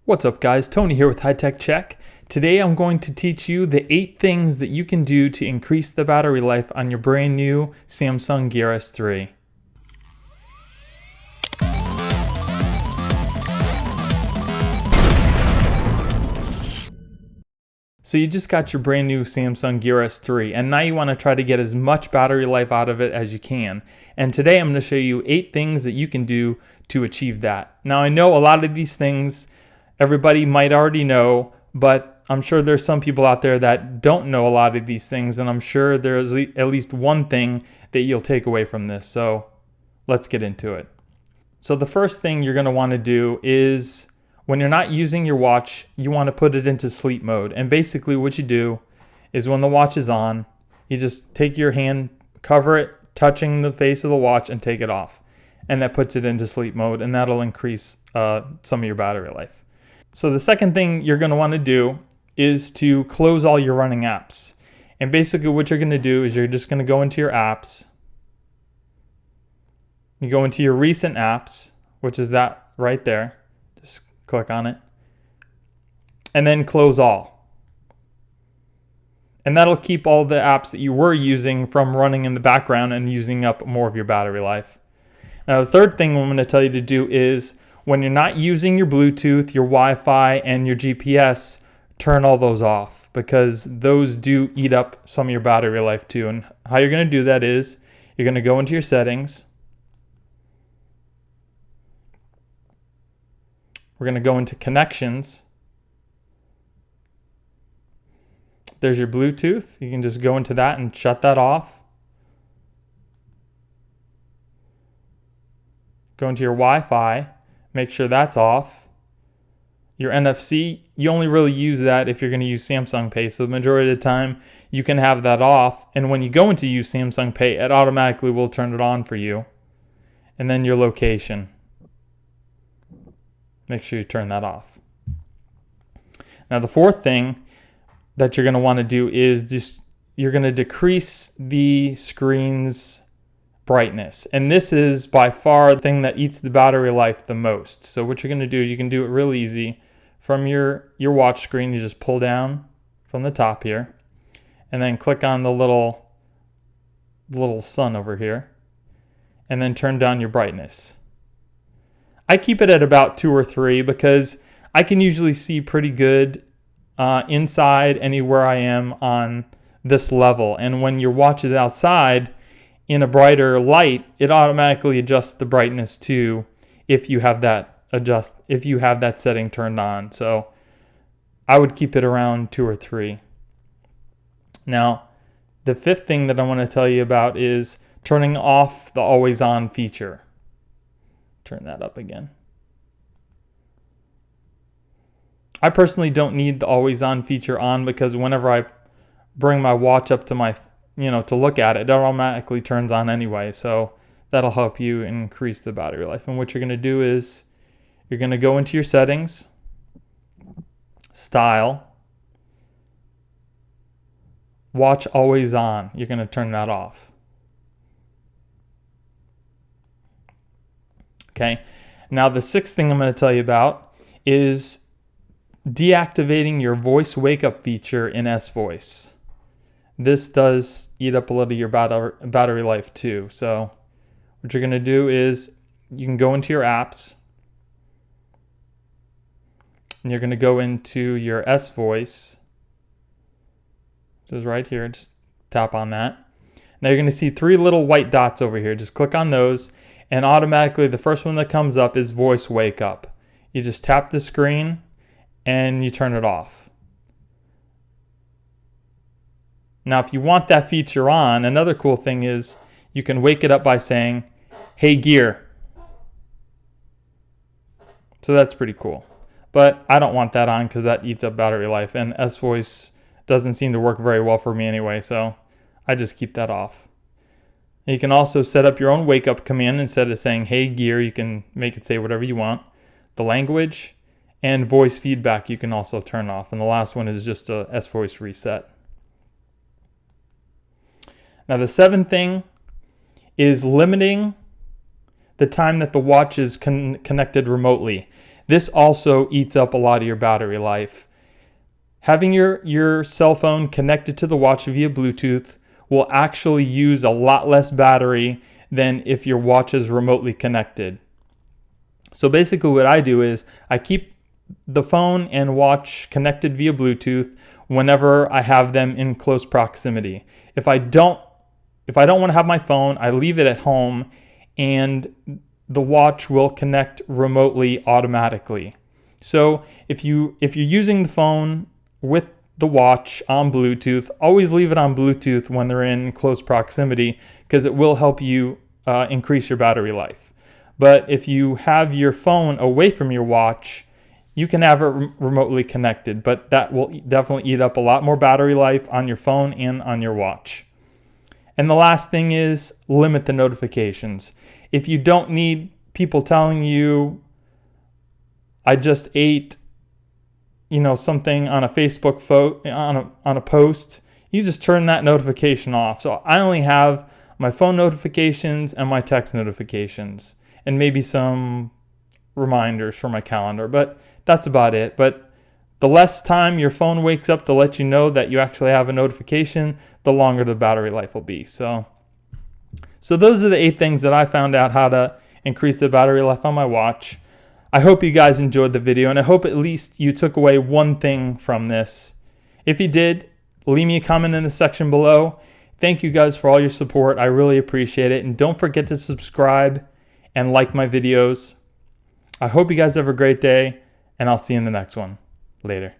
What's up guys, Tony here with HighTechCheck. Today I'm going to teach you the 8 things that you can do to increase the battery life on your brand new Samsung Gear S3. So you just got your brand new Samsung Gear S3 and now you want to try to get as much battery life out of it as you can. And today I'm going to show you 8 things that you can do to achieve that. Now I know a lot of these things everybody might already know, but I'm sure there's some people out there that don't know a lot of these things, and I'm sure there's at least one thing that you'll take away from this. So let's get into it. So the first thing you're going to want to do is when you're not using your watch, you want to put it into sleep mode. And basically what you do is when the watch is on, you just take your hand, cover it, touching the face of the watch, and take it off. And that puts it into sleep mode, and that'll increase some of your battery life. So the second thing you're going to want to do is to close all your running apps. And basically what you're going to do is you're just going to go into your apps. You go into your recent apps, which is that right there. Just click on it. And then close all. And that'll keep all the apps that you were using from running in the background and using up more of your battery life. Now the third thing I'm going to tell you to do is when you're not using your Bluetooth, your Wi-Fi, and your GPS, turn all those off because those do eat up some of your battery life too. And how you're going to do that is you're going to go into your settings. We're going to go into connections. There's your Bluetooth. You can just go into that and shut that off. Go into your Wi-Fi. Make sure that's off. Your NFC, you only really use that if you're going to use Samsung Pay. So the majority of the time you can have that off. And when you go into use Samsung Pay, it automatically will turn it on for you. And then your location. Make sure you turn that off. Now the fourth thing that you're going to want to do is just you're going to decrease the screen's brightness. And this is by far the thing that eats the battery life the most. So what you're going to do is you can do it real easy. From your watch screen, you just pull down from the top here and then click on the little sun over here and then turn down your brightness. I keep it at about 2 or 3 because I can usually see pretty good inside anywhere I am on this level. And when your watch is outside in a brighter light, it automatically adjusts the brightness too if you have that setting turned on. So I would keep it around 2 or 3. Now, the fifth thing that I want to tell you about is turning off the always on feature. Turn that up again. I personally don't need the always on feature on because whenever I bring my watch up to my to look at it, it automatically turns on anyway. So that'll help you increase the battery life. And what you're going to do is you're going to go into your settings, style, watch always on. You're going to turn that off. Okay. Now the sixth thing I'm going to tell you about is deactivating your voice wake up feature in S-Voice. This does eat up a little of your battery life too. So what you're going to do is you can go into your apps and you're going to go into your S-Voice. Which is right here. Just tap on that. Now you're going to see 3 little white dots over here. Just click on those and automatically the first one that comes up is voice wake up. You just tap the screen and you turn it off. Now, if you want that feature on, another cool thing is you can wake it up by saying, "Hey Gear." So that's pretty cool. But I don't want that on because that eats up battery life. And S-Voice doesn't seem to work very well for me anyway. So I just keep that off. And you can also set up your own wake up command. Instead of saying, "Hey Gear," you can make it say whatever you want. The language and voice feedback you can also turn off. And the last one is just a S-Voice reset. Now the 7th thing is limiting the time that the watch is connected remotely. this also eats up a lot of your battery life. Having your cell phone connected to the watch via Bluetooth will actually use a lot less battery than if your watch is remotely connected. So basically what I do is I keep the phone and watch connected via Bluetooth whenever I have them in close proximity. If I don't want to have my phone, I leave it at home and the watch will connect remotely automatically. So if you're using the phone with the watch on Bluetooth, always leave it on Bluetooth when they're in close proximity, because it will help you increase your battery life. But if you have your phone away from your watch, you can have it remotely connected, but that will definitely eat up a lot more battery life on your phone and on your watch. And the last thing is limit the notifications. If you don't need people telling you, I just ate, something on a Facebook on a post, you just turn that notification off. So I only have my phone notifications and my text notifications, and maybe some reminders for my calendar, but that's about it. But the less time your phone wakes up to let you know that you actually have a notification, the longer the battery life will be. So those are the 8 things that I found out how to increase the battery life on my watch. I hope you guys enjoyed the video, and I hope at least you took away one thing from this. If you did, leave me a comment in the section below. Thank you guys for all your support. I really appreciate it. And don't forget to subscribe and like my videos. I hope you guys have a great day, and I'll see you in the next one. Later.